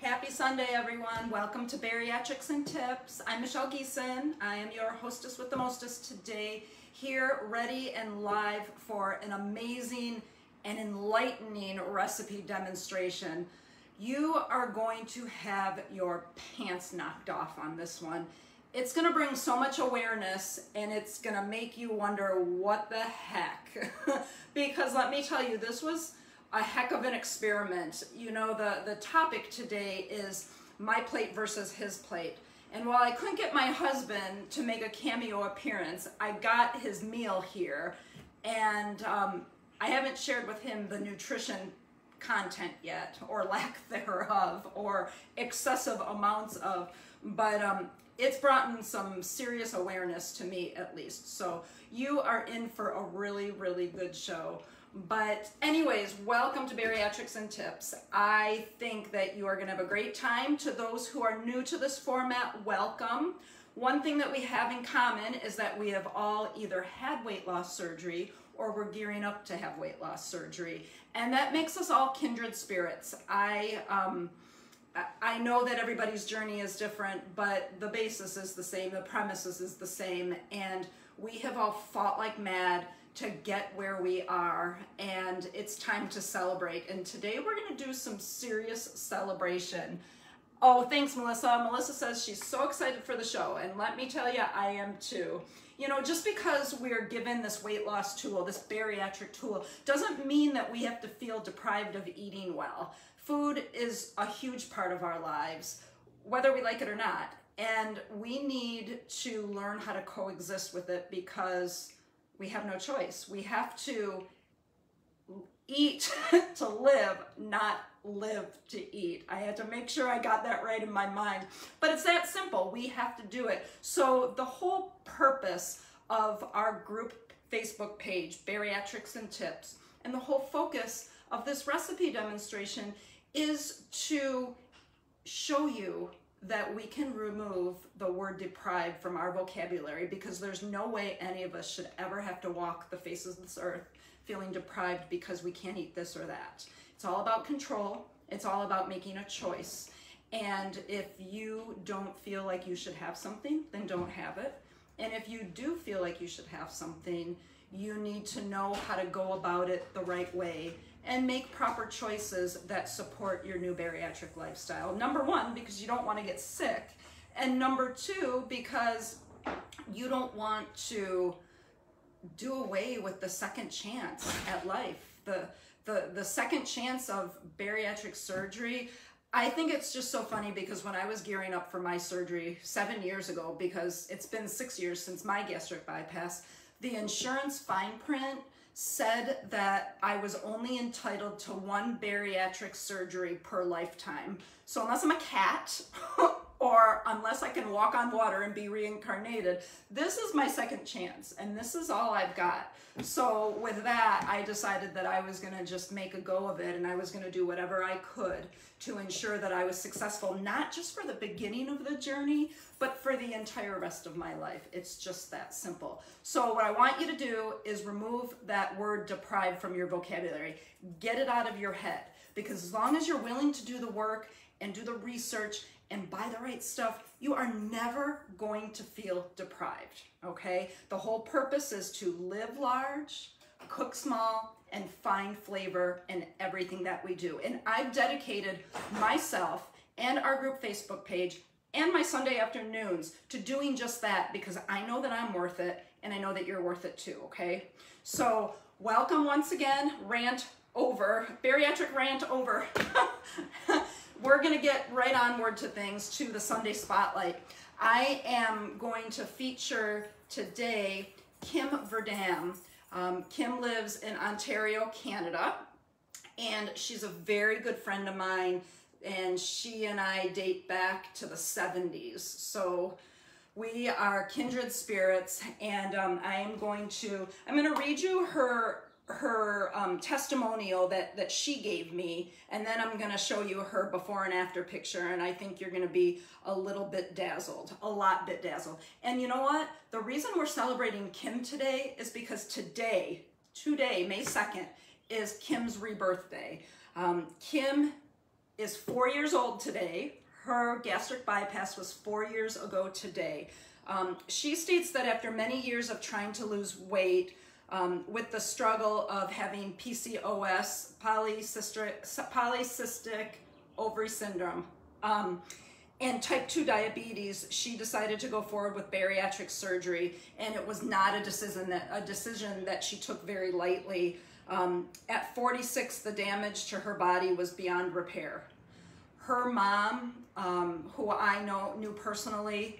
Happy Sunday, everyone. Welcome to Bariatrics and Tips. I'm Michelle Geeson. I am your hostess with the mostest today, here ready and live for an amazing and enlightening recipe demonstration. You are going to have your pants knocked off on this one. It's going to bring so much awareness and it's going to make you wonder what the heck. Because let me tell you, this was a heck of an experiment. You know, the topic today is my plate versus his plate. And while I couldn't get my husband to make a cameo appearance, I got his meal here. And I haven't shared with him the nutrition content yet, or lack thereof, or excessive amounts of, but it's brought in some serious awareness to me, at least. So you are in for a really, really good show. But anyways, welcome to Bariatrics and Tips. I think that you are going to have a great time. To those who are new to this format, welcome. One thing that we have in common is that we have all either had weight loss surgery or we're gearing up to have weight loss surgery. And that makes us all kindred spirits. I know that everybody's journey is different, but the basis is the same, the premises is the same, and we have all fought like mad to get where we are, and it's time to celebrate. And today we're gonna do some serious celebration. Oh, thanks, Melissa. Melissa says she's so excited for the show, and let me tell you, I am too. You know, just because we're given this weight loss tool, this bariatric tool, doesn't mean that we have to feel deprived of eating well. Food is a huge part of our lives, whether we like it or not, and we need to learn how to coexist with it because we have no choice. We have to eat to live, not live to eat. I had to make sure I got that right in my mind. But it's that simple. We have to do it. So the whole purpose of our group Facebook page, Bariatrics and Tips, and the whole focus of this recipe demonstration is to show you that we can remove the word deprived from our vocabulary, because there's no way any of us should ever have to walk the face of this earth feeling deprived because we can't eat this or that. It's all about control. It's all about making a choice. And if you don't feel like you should have something, then don't have it. And if you do feel like you should have something, you need to know how to go about it the right way and make proper choices that support your new bariatric lifestyle. Number one, because you don't want to get sick. And number two, because you don't want to do away with the second chance at life. The second chance of bariatric surgery. I think it's just so funny because when I was gearing up for my surgery 7 years ago, because it's been 6 years since my gastric bypass, the insurance fine print said that I was only entitled to one bariatric surgery per lifetime. So unless I'm a cat or unless I can walk on water and be reincarnated, this is my second chance and this is all I've got. So with that, I decided that I was gonna just make a go of it and I was gonna do whatever I could to ensure that I was successful, not just for the beginning of the journey, but for the entire rest of my life. It's just that simple. So what I want you to do is remove that word deprived from your vocabulary. Get it out of your head, because as long as you're willing to do the work and do the research and buy the right stuff, you are never going to feel deprived, okay? The whole purpose is to live large, cook small, and find flavor in everything that we do. And I've dedicated myself and our group Facebook page and my Sunday afternoons to doing just that, because I know that I'm worth it and I know that you're worth it too, okay? So welcome once again, rant over, bariatric rant over. We're gonna get right onward to things, to the Sunday Spotlight. I am going to feature today Kim Verdam. Kim lives in Ontario, Canada, and she's a very good friend of mine, and she and I date back to the 70s. So we are kindred spirits, and I'm gonna read you her testimonial that she gave me, and then I'm gonna show you her before and after picture, and I think you're gonna be a little bit dazzled, a lot bit dazzled. And you know what? The reason we're celebrating Kim today is because today, May 2nd, is Kim's rebirth day. Kim is 4 years old today. Her gastric bypass was 4 years ago today. She states that after many years of trying to lose weight, with the struggle of having PCOS, polycystic ovary syndrome, and type 2 diabetes, she decided to go forward with bariatric surgery, and it was not a decision that she took very lightly. At 46, the damage to her body was beyond repair. Her mom, who I knew personally,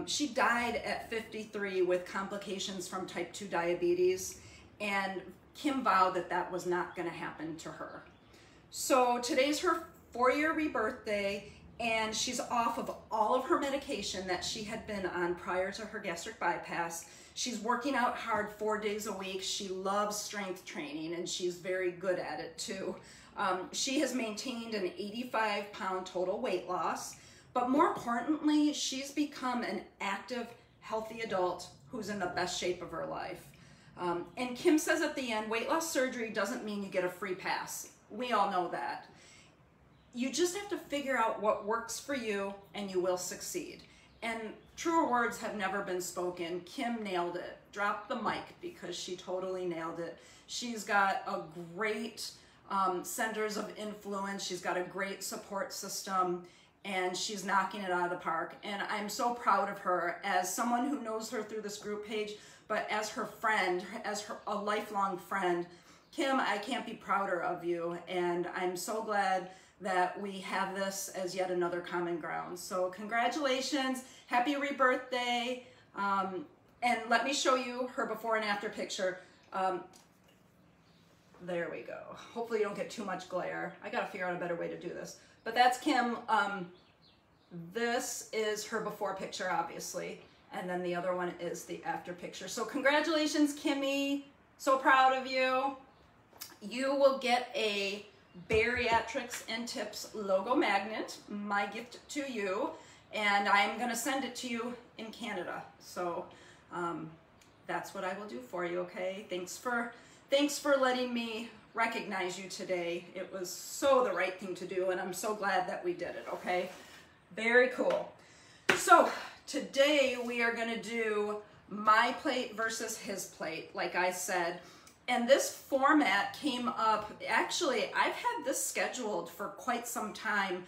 she died at 53 with complications from type 2 diabetes, and Kim vowed that that was not going to happen to her. So today's her 4-year rebirthday, and she's off of all of her medication that she had been on prior to her gastric bypass. She's working out hard 4 days a week. She loves strength training, and she's very good at it too. She has maintained an 85-pound total weight loss, but more importantly, she's become an active, healthy adult who's in the best shape of her life. And Kim says at the end, weight loss surgery doesn't mean you get a free pass. We all know that. You just have to figure out what works for you, and you will succeed. And truer words have never been spoken. Kim nailed it. Dropped the mic because she totally nailed it. She's got a great centers of influence. She's got a great support system, and she's knocking it out of the park. And I'm so proud of her as someone who knows her through this group page, but as her friend, a lifelong friend. Kim, I can't be prouder of you, and I'm so glad that we have this as yet another common ground. So congratulations, happy rebirthday, and let me show you her before and after picture. There we go. Hopefully you don't get too much glare. I gotta figure out a better way to do this. But that's Kim. This is her before picture, obviously, and then the other one is the after picture. So congratulations, Kimmy. So proud of you. You will get a Bariatrics and Tips logo magnet, my gift to you, and I'm going to send it to you in Canada. So that's what I will do for you, okay? Thanks for letting me recognize you today. It was so the right thing to do, and I'm so glad that we did it, okay? Very cool. So today we are going to do my plate versus his plate, like I said. And this format came up, actually, I've had this scheduled for quite some time.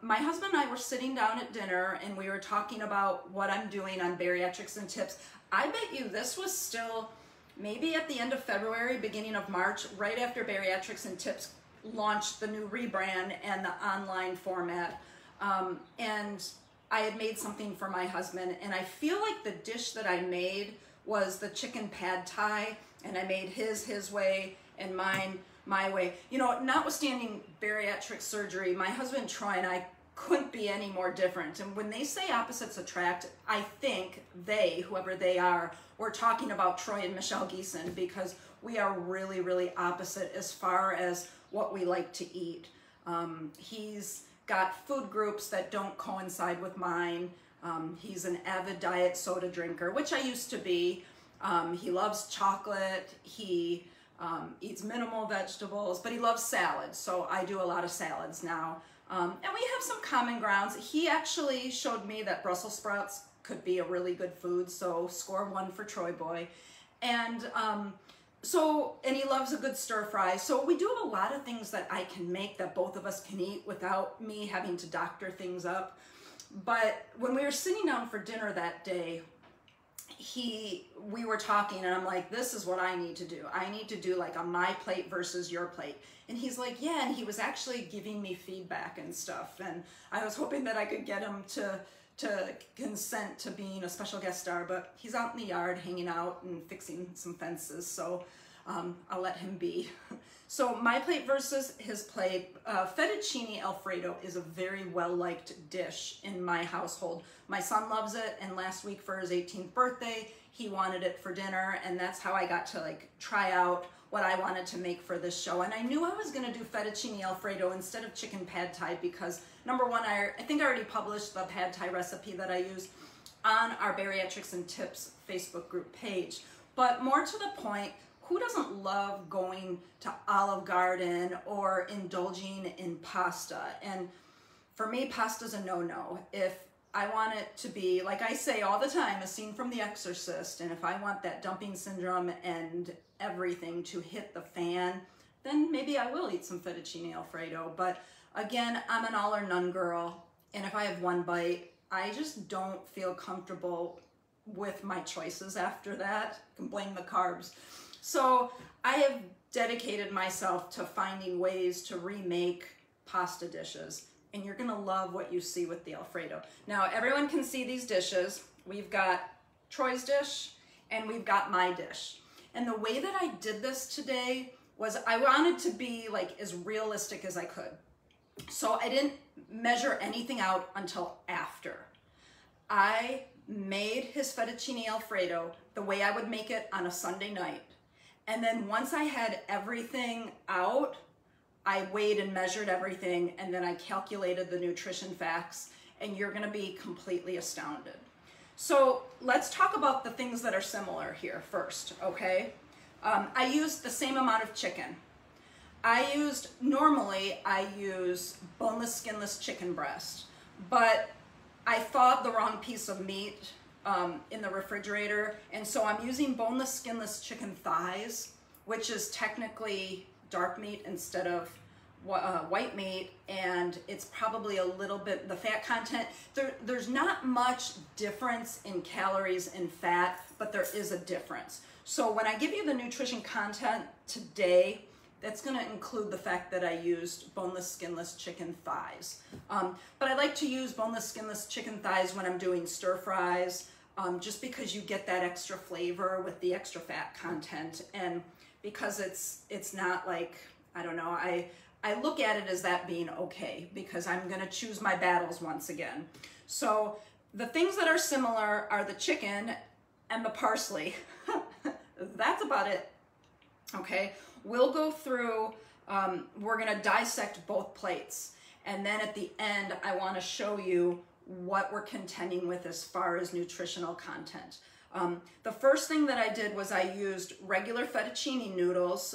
My husband and I were sitting down at dinner, and we were talking about what I'm doing on Bariatrics and Tips. I bet you this was still maybe at the end of February, beginning of March, right after Bariatrics and Tips launched the new rebrand and the online format. And I had made something for my husband, and I feel like the dish that I made was the chicken pad thai, and I made his way and mine my way. You know, notwithstanding bariatric surgery, my husband Troy and I couldn't be any more different. And when they say opposites attract, I think they, whoever they are, were talking about Troy and Michelle Geeson, because we are really, really opposite as far as what we like to eat. He's got food groups that don't coincide with mine. He's an avid diet soda drinker, which I used to be. He loves chocolate. He eats minimal vegetables, but he loves salads. So I do a lot of salads now. And we have some common grounds. He actually showed me that Brussels sprouts could be a really good food. So score 1 for Troy Boy. And and he loves a good stir fry. So we do have a lot of things that I can make that both of us can eat without me having to doctor things up. But when we were sitting down for dinner that day, we were talking, and I'm like, this is what I need to do. I need to do like a my plate versus your plate. And he's like, yeah, and he was actually giving me feedback and stuff. And I was hoping that I could get him to consent to being a special guest star, but he's out in the yard hanging out and fixing some fences, so I'll let him be. So my plate versus his plate. Fettuccine Alfredo is a very well-liked dish in my household. My son loves it, and last week for his 18th birthday, he wanted it for dinner, and that's how I got to like try out what I wanted to make for this show. And I knew I was gonna do fettuccine Alfredo instead of chicken pad thai because, number one, I think I already published the pad thai recipe that I use on our Bariatrics and Tips Facebook group page. But more to the point, who doesn't love going to Olive Garden or indulging in pasta? And for me, pasta's a no-no. If I want it to be, like I say all the time, a scene from The Exorcist, and if I want that dumping syndrome and everything to hit the fan, then maybe I will eat some fettuccine Alfredo. But again, I'm an all or none girl, and if I have one bite, I just don't feel comfortable with my choices after that. I can blame the carbs. So I have dedicated myself to finding ways to remake pasta dishes, and you're gonna love what you see with the Alfredo. Now, everyone can see these dishes. We've got Troy's dish and we've got my dish. And the way that I did this today was I wanted to be like as realistic as I could. So I didn't measure anything out until after. I made his fettuccine Alfredo the way I would make it on a Sunday night. And then once I had everything out, I weighed and measured everything, and then I calculated the nutrition facts, and you're gonna be completely astounded. So let's talk about the things that are similar here first, okay? I used the same amount of chicken. Normally I use boneless, skinless chicken breast, but I thawed the wrong piece of meat in the refrigerator, and so I'm using boneless, skinless chicken thighs, which is technically dark meat instead of white meat, and it's probably a little bit, the fat content, there's not much difference in calories and fat, but there is a difference. So when I give you the nutrition content today, that's going to include the fact that I used boneless, skinless chicken thighs. But I like to use boneless, skinless chicken thighs when I'm doing stir fries, just because you get that extra flavor with the extra fat content, and because it's not like, I don't know, I look at it as that being okay, because I'm going to choose my battles once again. So the things that are similar are the chicken and the parsley. That's about it. Okay, we'll go through, we're going to dissect both plates, and then at the end I want to show you what we're contending with as far as nutritional content. The first thing that I did was I used regular fettuccine noodles.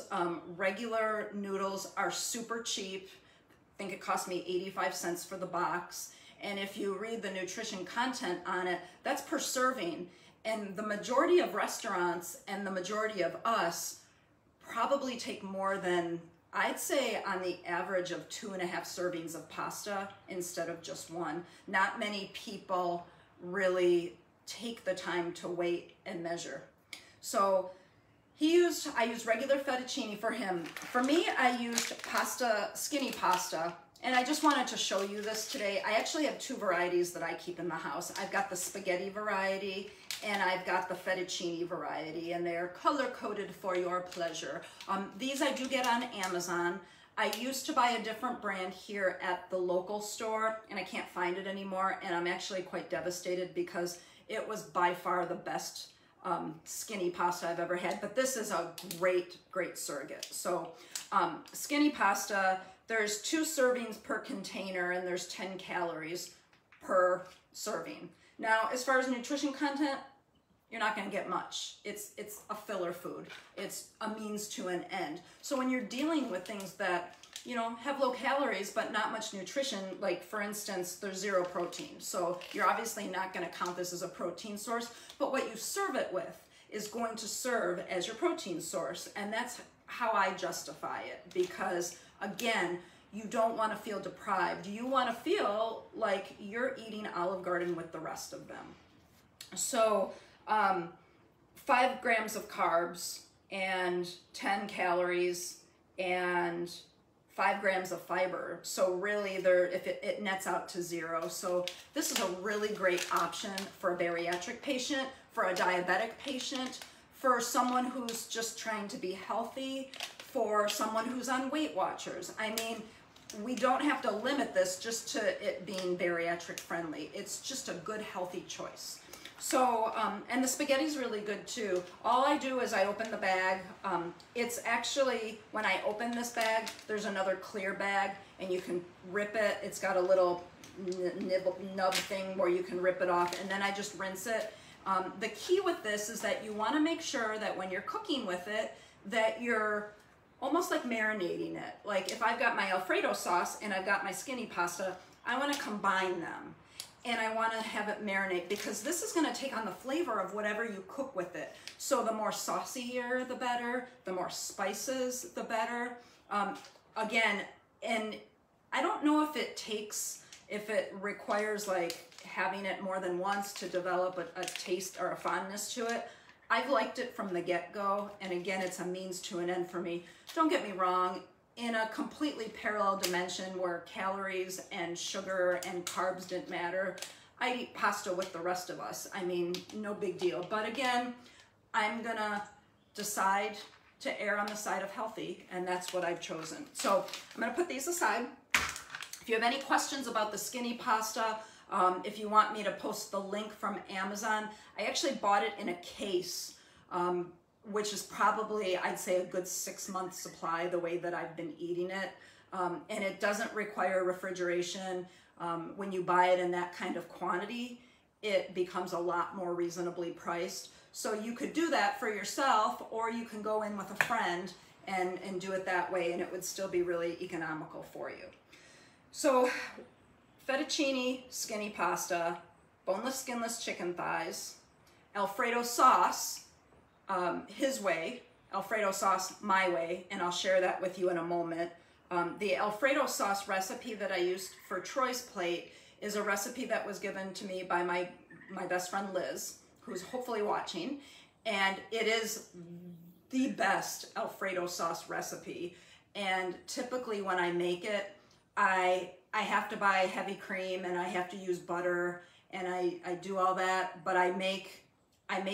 Regular noodles are super cheap. I think it cost me 85 cents for the box. And if you read the nutrition content on it, that's per serving. And the majority of restaurants and the majority of us probably take more than, I'd say on the average of 2.5 servings of pasta instead of just one. Not many people really take the time to wait and measure. So I used regular fettuccine for him. For me, I used pasta, skinny pasta, and I just wanted to show you this today. I actually have two varieties that I keep in the house. I've got the spaghetti variety and I've got the fettuccine variety, and they're color-coded for your pleasure. These I do get on Amazon. I used to buy a different brand here at the local store, and I can't find it anymore, and I'm actually quite devastated because it was by far the best skinny pasta I've ever had, but this is a great, great surrogate. So skinny pasta, there's 2 servings per container, and there's 10 calories per serving. Now, as far as nutrition content, you're not going to get much. It's a filler food. It's a means to an end. So when you're dealing with things that, you know, have low calories but not much nutrition, like for instance, there's 0 protein. So you're obviously not going to count this as a protein source, but what you serve it with is going to serve as your protein source. And that's how I justify it, because again, you don't want to feel deprived. You want to feel like you're eating Olive Garden with the rest of them. So 5 grams of carbs and 10 calories and 5 grams of fiber. So really it nets out to 0. So this is a really great option for a bariatric patient, for a diabetic patient, for someone who's just trying to be healthy, for someone who's on Weight Watchers. I mean, we don't have to limit this just to it being bariatric friendly. It's just a good, healthy choice. So, and the spaghetti's really good too. All I do is I open the bag. It's actually, when I open this bag, there's another clear bag and you can rip it. It's got a little nub thing where you can rip it off, and then I just rinse it. The key with this is that you want to make sure that when you're cooking with it, that you're almost like marinating it. Like if I've got my Alfredo sauce and I've got my skinny pasta, I want to combine them. And I want to have it marinate because this is going to take on the flavor of whatever you cook with it. So the more saucier, the better. The more spices, the better. Again, and I don't know if it requires like having it more than once to develop a taste or a fondness to it. I've liked it from the get-go, and again, it's a means to an end for me. Don't get me wrong, in a completely parallel dimension where calories and sugar and carbs didn't matter, I'd eat pasta with the rest of us. I mean, no big deal. But again, I'm gonna decide to err on the side of healthy, and that's what I've chosen. So I'm gonna put these aside. If you have any questions about the skinny pasta, if you want me to post the link from Amazon, I actually bought it in a case, which is probably, I'd say, a good 6-month supply the way that I've been eating it. And it doesn't require refrigeration. When you buy it in that kind of quantity, it becomes a lot more reasonably priced. So you could do that for yourself, or you can go in with a friend and do it that way, and it would still be really economical for you. So fettuccine skinny pasta, boneless, skinless chicken thighs, Alfredo sauce, his way, Alfredo sauce my way, and I'll share that with you in a moment. The Alfredo sauce recipe that I used for Troy's plate is a recipe that was given to me by my best friend Liz, who's hopefully watching, and it is the best Alfredo sauce recipe. And typically when I make it, I have to buy heavy cream and I have to use butter and I do all that, but I make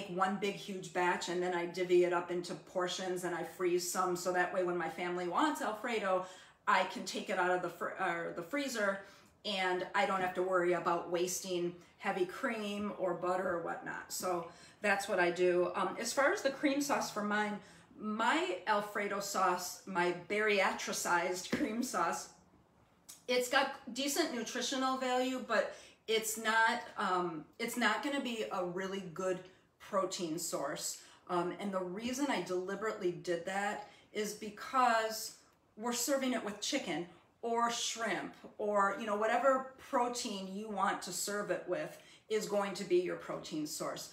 one big huge batch and then I divvy it up into portions and I freeze some so that way when my family wants Alfredo, I can take it out of the freezer and I don't have to worry about wasting heavy cream or butter or whatnot. So that's what I do. As far as the cream sauce for mine, my Alfredo sauce, my bariatricized cream sauce, it's got decent nutritional value, but it's not going to be a really good protein source. And the reason I deliberately did that is because we're serving it with chicken or shrimp or, you know, whatever protein you want to serve it with is going to be your protein source.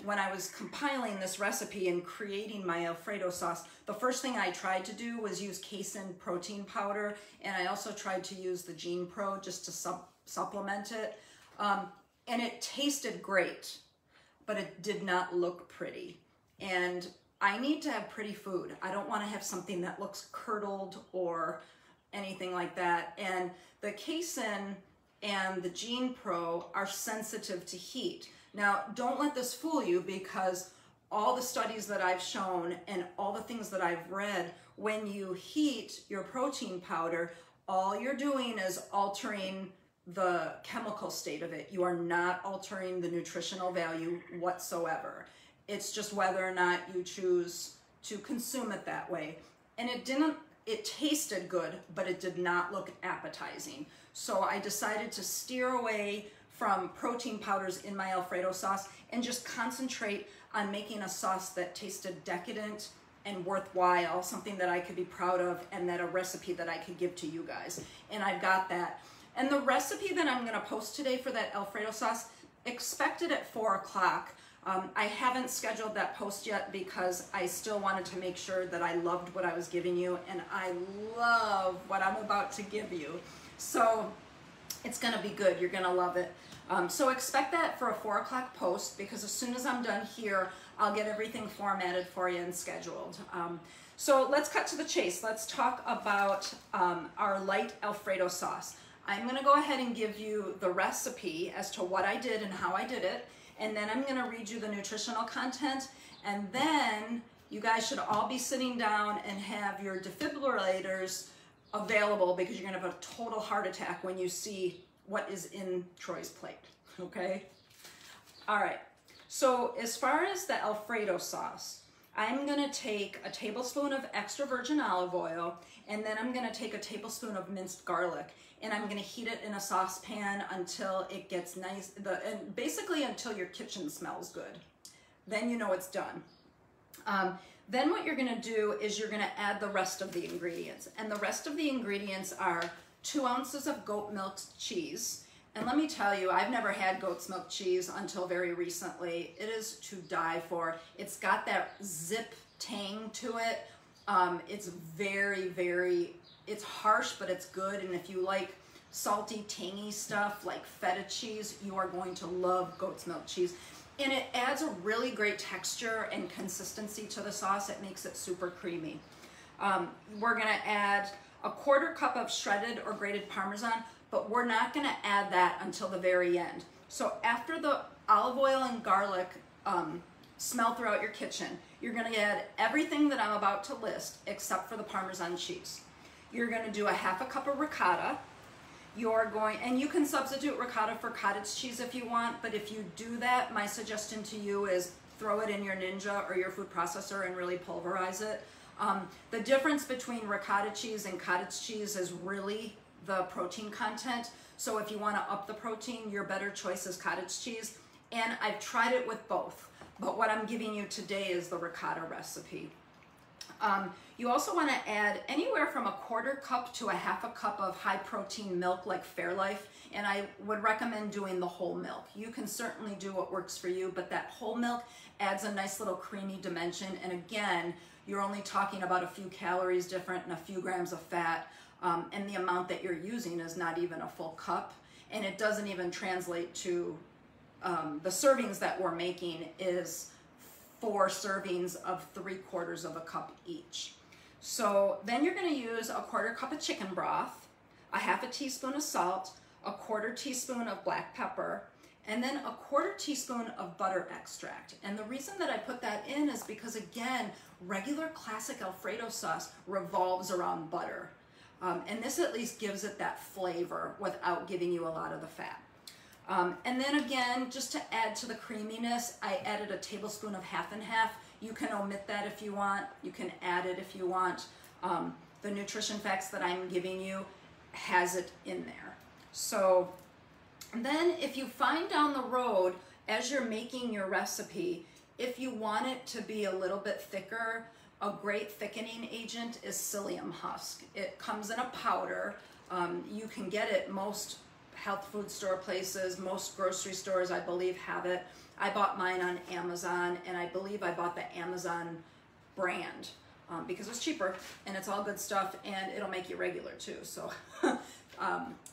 When I was compiling this recipe and creating my Alfredo sauce, the first thing I tried to do was use casein protein powder, and I also tried to use the Gene Pro just to supplement it. And it tasted great, but it did not look pretty. And I need to have pretty food. I don't want to have something that looks curdled or anything like that. And the casein and the Gene Pro are sensitive to heat. Now, don't let this fool you, because all the studies that I've shown and all the things that I've read, when you heat your protein powder, all you're doing is altering the chemical state of it. You are not altering the nutritional value whatsoever. It's just whether or not you choose to consume it that way. And it tasted good, but it did not look appetizing. So I decided to steer away from protein powders in my Alfredo sauce and just concentrate on making a sauce that tasted decadent and worthwhile, something that I could be proud of, and that a recipe that I could give to you guys. And I've got that. And the recipe that I'm gonna post today for that Alfredo sauce, expect it at 4 o'clock. I haven't scheduled that post yet because I still wanted to make sure that I loved what I was giving you, and I love what I'm about to give you. So it's gonna be good, you're gonna love it. So expect that for a 4 o'clock post, because as soon as I'm done here, I'll get everything formatted for you and scheduled. So let's cut to the chase. Let's talk about our light Alfredo sauce. I'm gonna go ahead and give you the recipe as to what I did and how I did it, and then I'm gonna read you the nutritional content, and then you guys should all be sitting down and have your defibrillators available, because you're gonna have a total heart attack when you see what is in Troy's plate, okay? All right, so as far as the Alfredo sauce, I'm gonna take a tablespoon of extra virgin olive oil, and then I'm gonna take a tablespoon of minced garlic, and I'm gonna heat it in a saucepan until it gets nice, and basically until your kitchen smells good. Then you know it's done. Then what you're gonna do is you're gonna add the rest of the ingredients. And the rest of the ingredients are 2 ounces of goat milk cheese. And let me tell you, I've never had goat's milk cheese until very recently. It is to die for. It's got that zip tang to it. It's very, it's harsh, but it's good. And if you like salty, tangy stuff like feta cheese, you are going to love goat's milk cheese. And it adds a really great texture and consistency to the sauce. It makes it super creamy. We're gonna add a 1/4 cup of shredded or grated Parmesan, but we're not gonna add that until the very end. So after the olive oil and garlic smell throughout your kitchen, you're gonna add everything that I'm about to list except for the Parmesan cheese. You're gonna do a 1/2 cup of ricotta. And you can substitute ricotta for cottage cheese if you want, but if you do that, my suggestion to you is throw it in your Ninja or your food processor and really pulverize it. The difference between ricotta cheese and cottage cheese is really the protein content. So if you want to up the protein, your better choice is cottage cheese. And I've tried it with both, but what I'm giving you today is the ricotta recipe. You also want to add anywhere from a 1/4 cup to a 1/2 cup of high protein milk like Fairlife, and I would recommend doing the whole milk. You can certainly do what works for you, but that whole milk adds a nice little creamy dimension, and again, you're only talking about a few calories different and a few grams of fat, and the amount that you're using is not even a full cup, and it doesn't even translate to the servings that we're making is 4 servings of 3/4 of a cup each. So then you're going to use a 1/4 cup of chicken broth, a 1/2 teaspoon of salt, a 1/4 teaspoon of black pepper, and then a 1/4 teaspoon of butter extract. And the reason that I put that in is because, again, regular classic Alfredo sauce revolves around butter. And this at least gives it that flavor without giving you a lot of the fat. And then again, just to add to the creaminess, I added a tablespoon of 1/2 and 1/2. You can omit that if you want. You can add it if you want. The nutrition facts that I'm giving you has it in there. So then if you find down the road, as you're making your recipe, if you want it to be a little bit thicker, a great thickening agent is Psyllium Husk. It comes in a powder. You can get it most health food store places, most grocery stores I believe have it. I bought mine on Amazon, and I believe I bought the Amazon brand because it's cheaper and it's all good stuff, and it'll make you regular too. So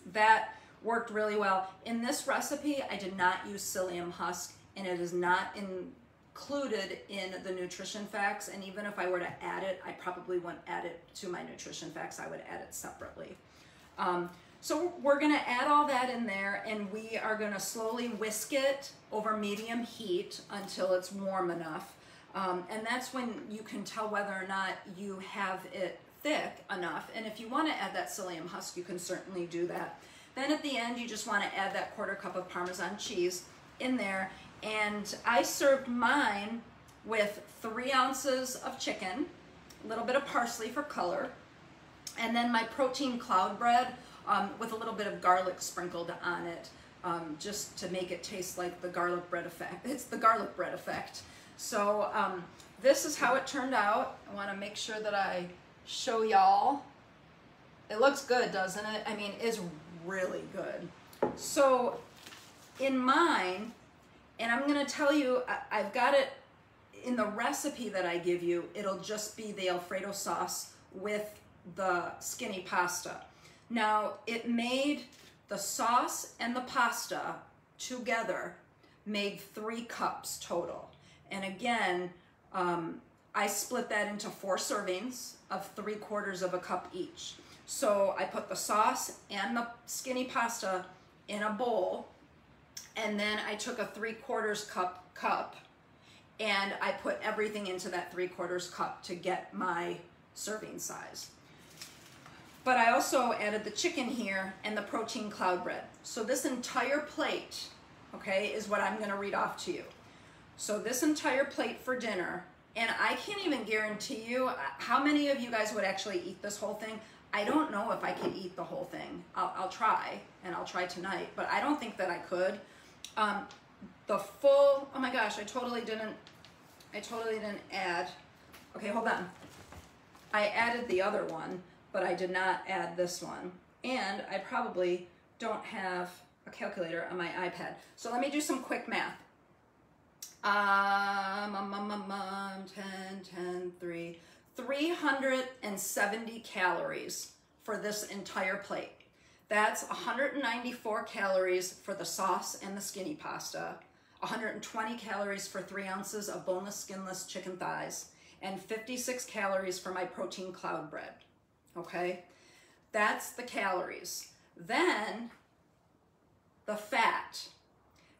that worked really well. In this recipe, I did not use Psyllium Husk, and it is not included in the nutrition facts, and even if I were to add it, I probably wouldn't add it to my nutrition facts. I would add it separately. So we're gonna add all that in there, and we are gonna slowly whisk it over medium heat until it's warm enough. And that's when you can tell whether or not you have it thick enough. And if you wanna add that Psyllium Husk, you can certainly do that. Then at the end, you just wanna add that 1/4 cup of Parmesan cheese in there. And I served mine with 3 ounces of chicken, a little bit of parsley for color, and then my protein cloud bread, with a little bit of garlic sprinkled on it, just to make it taste like the garlic bread effect. It's the garlic bread effect. So this is how it turned out. I want to make sure that I show y'all. It looks good, doesn't it? I mean, it's really good. So in mine, and I'm going to tell you, I've got it in the recipe that I give you, it'll just be the Alfredo sauce with the skinny pasta. Now, it made the sauce and the pasta together made 3 cups total. And again, I split that into 4 servings of 3/4 of a cup each. So I put the sauce and the skinny pasta in a bowl, and then I took a 3/4 cup and I put everything into that 3/4 cup to get my serving size. But I also added the chicken here and the protein cloud bread. So this entire plate, okay, is what I'm gonna read off to you. So this entire plate for dinner, and I can't even guarantee you how many of you guys would actually eat this whole thing. I don't know if I could eat the whole thing. I'll try, and I'll try tonight, but I don't think that I could. The full, oh my gosh, I totally didn't add. Okay, Okay, hold on. I added the other one, but I did not add this one. And I probably don't have a calculator on my iPad. So let me do some quick math. 370 calories for this entire plate. That's 194 calories for the sauce and the skinny pasta, 120 calories for 3 ounces of boneless, skinless chicken thighs, and 56 calories for my protein cloud bread. Okay, that's the calories. Then the fat.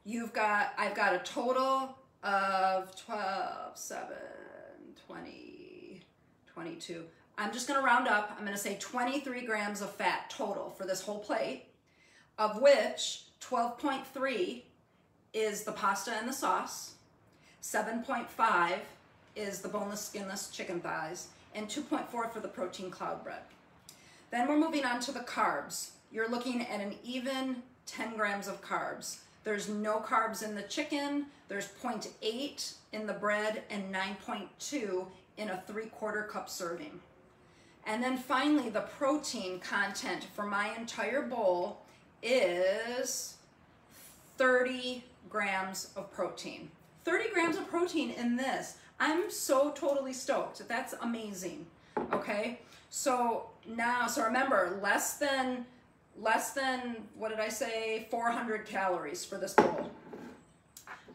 I've got a total of 12, 7, 20, 22. I'm just gonna round up. I'm gonna say 23 grams of fat total for this whole plate, of which 12.3 is the pasta and the sauce, 7.5 is the boneless, skinless chicken thighs, and 2.4 for the protein cloud bread. Then we're moving on to the carbs. You're looking at an even 10 grams of carbs. There's no carbs in the chicken, there's 0.8 in the bread, and 9.2 in a 3/4 cup serving. And then finally, the protein content for my entire bowl is 30 grams of protein. 30 grams of protein in this. I'm so totally stoked. That's amazing. Okay, so now, so remember, less than, what did I say, 400 calories for this bowl.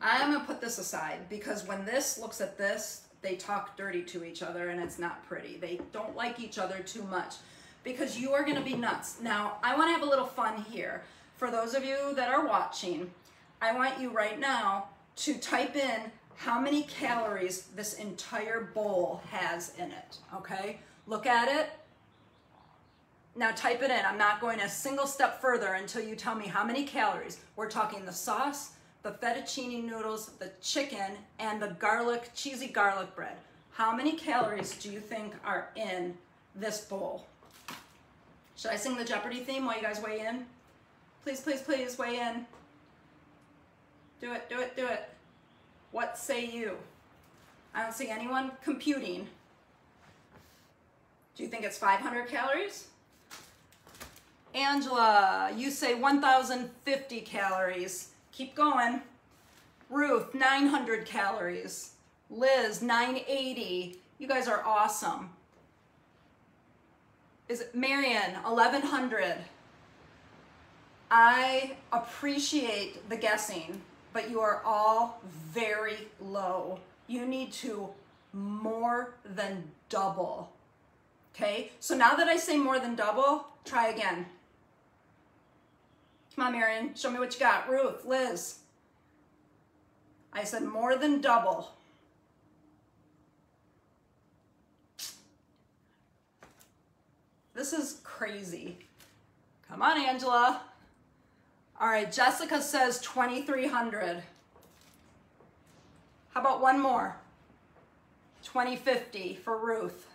I'm gonna put this aside because when this looks at this, they talk dirty to each other and it's not pretty. They don't like each other too much because you are gonna be nuts. Now, I wanna have a little fun here. For those of you that are watching, I want you right now to type in how many calories this entire bowl has in it, okay? Look at it. Now type it in. I'm not going a single step further until you tell me how many calories. We're talking the sauce, the fettuccine noodles, the chicken, and the garlic, cheesy garlic bread. How many calories do you think are in this bowl? Should I sing the Jeopardy theme while you guys weigh in? Please, please, please weigh in. Do it, do it, do it. What say you? I don't see anyone computing. Do you think it's 500 calories? Angela, you say 1,050 calories. Keep going. Ruth, 900 calories. Liz, 980. You guys are awesome. Is it Marion, 1,100? I appreciate the guessing, but you are all very low. You need to more than double. Okay, so now that I say more than double, try again. Come on, Marion, show me what you got. Ruth, Liz. I said more than double. This is crazy. Come on, Angela. All right, Jessica says 2,300. How about one more? 2,050 for Ruth.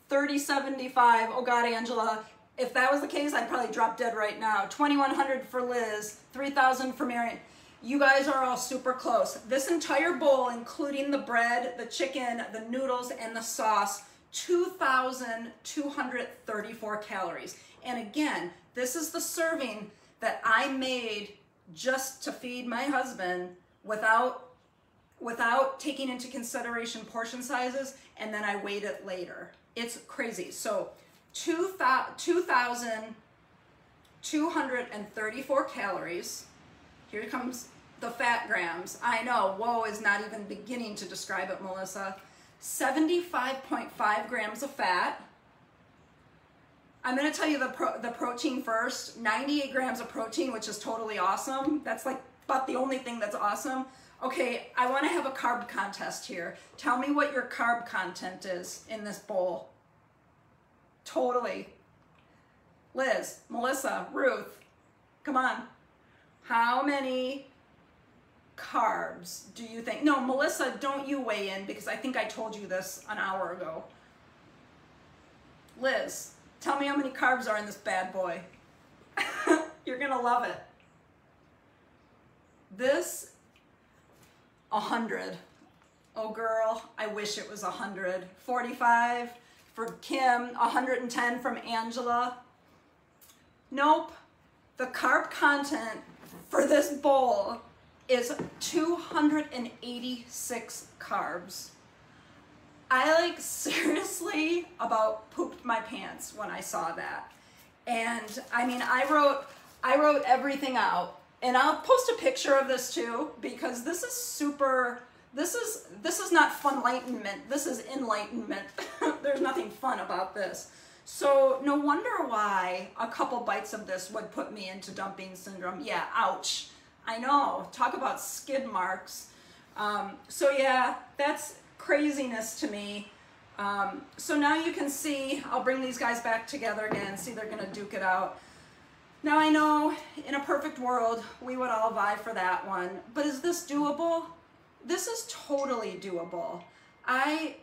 3,075. Oh God, Angela. If that was the case, I'd probably drop dead right now. 2,100 for Liz. 3,000 for Marion. You guys are all super close. This entire bowl, including the bread, the chicken, the noodles, and the sauce, 2,234 calories. And again, this is the serving that I made just to feed my husband without taking into consideration portion sizes, and then I weighed it later. It's crazy. So 2,234 calories. Here comes the fat grams. I know, whoa is not even beginning to describe it, Melissa. 75.5 grams of fat. I'm gonna tell you the protein first. 98 grams of protein, which is totally awesome. That's like about the only thing that's awesome. Okay, I wanna have a carb contest here. Tell me what your carb content is in this bowl. Totally. Liz, Melissa, Ruth, come on. How many carbs do you think? No, Melissa, don't you weigh in because I think I told you this an hour ago. Liz, tell me how many carbs are in this bad boy. You're gonna love it. This, 100. Oh girl, I wish it was 100. 45 for Kim, 110 from Angela. Nope. The carb content for this bowl is 286 carbs. I like seriously about pooped my pants when I saw that. And I mean, I wrote everything out, and I'll post a picture of this too, because this is super, this is not funlightenment, this is enlightenment. There's nothing fun about this. So no wonder why a couple bites of this would put me into dumping syndrome. Yeah, ouch. I know, talk about skid marks. So yeah, that's craziness to me. So now you can see, I'll bring these guys back together again, see they're gonna duke it out. Now I know in a perfect world, we would all vie for that one, but is this doable? This is totally doable. I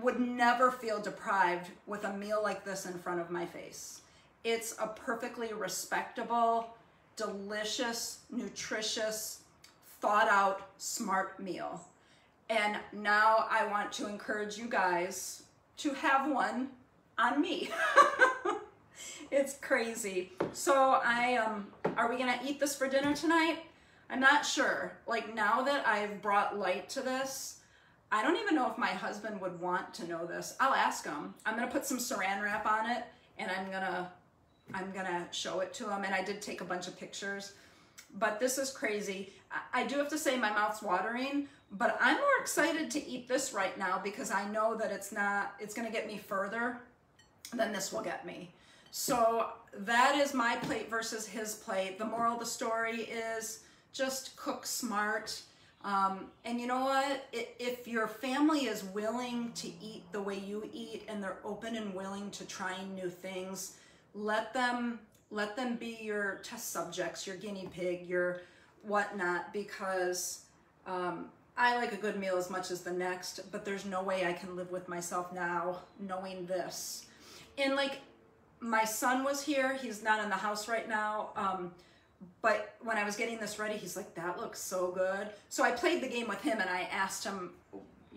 would never feel deprived with a meal like this in front of my face. It's a perfectly respectable, delicious, nutritious, thought out, smart meal. And now I want to encourage you guys to have one on me. It's crazy. So are we gonna eat this for dinner tonight? I'm not sure. Like, now that I've brought light to this, I don't even know if my husband would want to know this. I'll ask him. I'm gonna put some saran wrap on it, and I'm gonna show it to him. And I did take a bunch of pictures, but this is crazy. I do have to say my mouth's watering, but I'm more excited to eat this right now because I know that it's gonna get me further than this will get me. So that is my plate versus his plate. The moral of the story is just cook smart. And you know what? If your family is willing to eat the way you eat and they're open and willing to trying new things, let them be your test subjects, your guinea pig, your whatnot, because I like a good meal as much as the next, but there's no way I can live with myself now knowing this. And like, my son was here, he's not in the house right now, but when I was getting this ready, he's like, that looks so good. So I played the game with him and I asked him,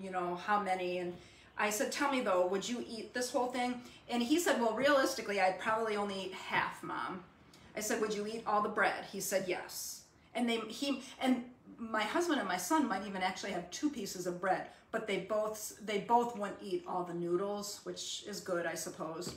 you know, how many, and I said, tell me though, would you eat this whole thing? And he said, well, realistically, I'd probably only eat half, Mom. I said, would you eat all the bread? He said, yes. And my husband and my son might even actually have 2 pieces of bread, but they both wouldn't eat all the noodles, which is good, I suppose.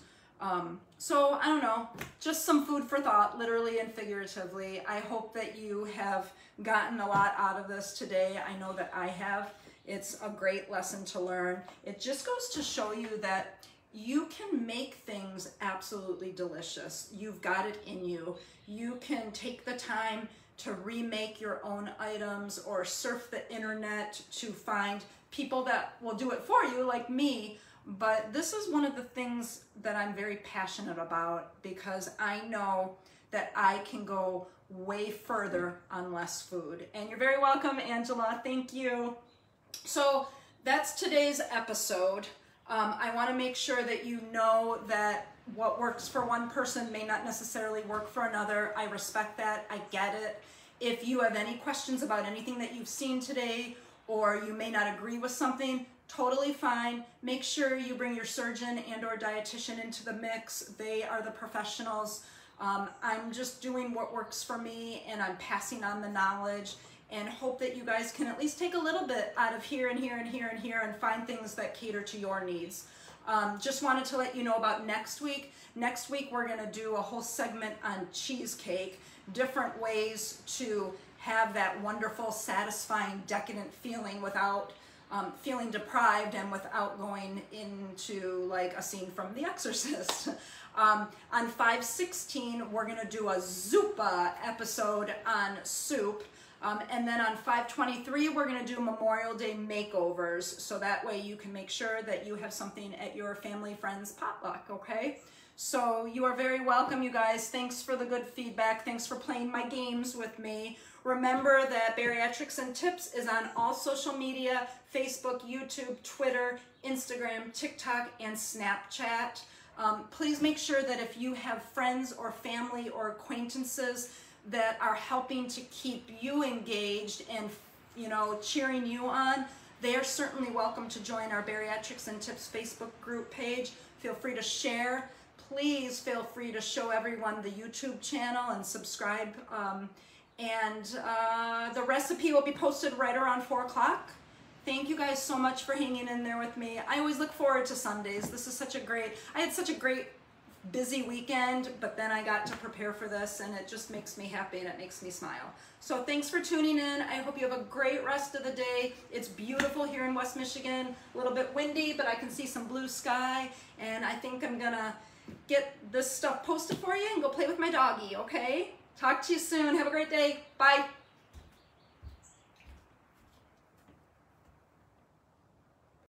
So I don't know, just some food for thought, literally and figuratively. I hope that you have gotten a lot out of this today. I know that I have. It's a great lesson to learn. It just goes to show you that you can make things absolutely delicious. You've got it in you. You can take the time to remake your own items or surf the internet to find people that will do it for you, like me. But this is one of the things that I'm very passionate about because I know that I can go way further on less food. And you're very welcome, Angela. Thank you. So that's today's episode. I want to make sure that you know that what works for one person may not necessarily work for another. I respect that. I get it. If you have any questions about anything that you've seen today, or you may not agree with something, totally fine. Make sure you bring your surgeon and or dietitian into the mix. They are the professionals. I'm just doing what works for me, and I'm passing on the knowledge, and hope that you guys can at least take a little bit out of here and here and here and here and find things that cater to your needs. Just wanted to let you know about next week. Next week we're gonna do a whole segment on cheesecake, different ways to have that wonderful, satisfying, decadent feeling without feeling deprived and without going into like a scene from The Exorcist. On 5/16, we're gonna do a Zuppa episode on soup. And then on 5/23, we're gonna do Memorial Day makeovers. So that way you can make sure that you have something at your family, friends, potluck, okay? So you are very welcome, you guys. Thanks for the good feedback. Thanks for playing my games with me. Remember that Bariatrics and Tips is on all social media: Facebook, YouTube, Twitter, Instagram, TikTok, and Snapchat. Please make sure that if you have friends or family or acquaintances that are helping to keep you engaged and you know, cheering you on, they are certainly welcome to join our Bariatrics and Tips Facebook group page. Feel free to share. Please feel free to show everyone the YouTube channel and subscribe. The recipe will be posted right around 4 o'clock. Thank you guys so much for hanging in there with me. I always look forward to Sundays. This is such a great, I had such a great busy weekend, but then I got to prepare for this, and it just makes me happy and it makes me smile. So thanks for tuning in. I hope you have a great rest of the day. It's beautiful here in West Michigan, a little bit windy, but I can see some blue sky, and I think I'm gonna get this stuff posted for you and go play with my doggy, okay? Talk to you soon. Have a great day. Bye.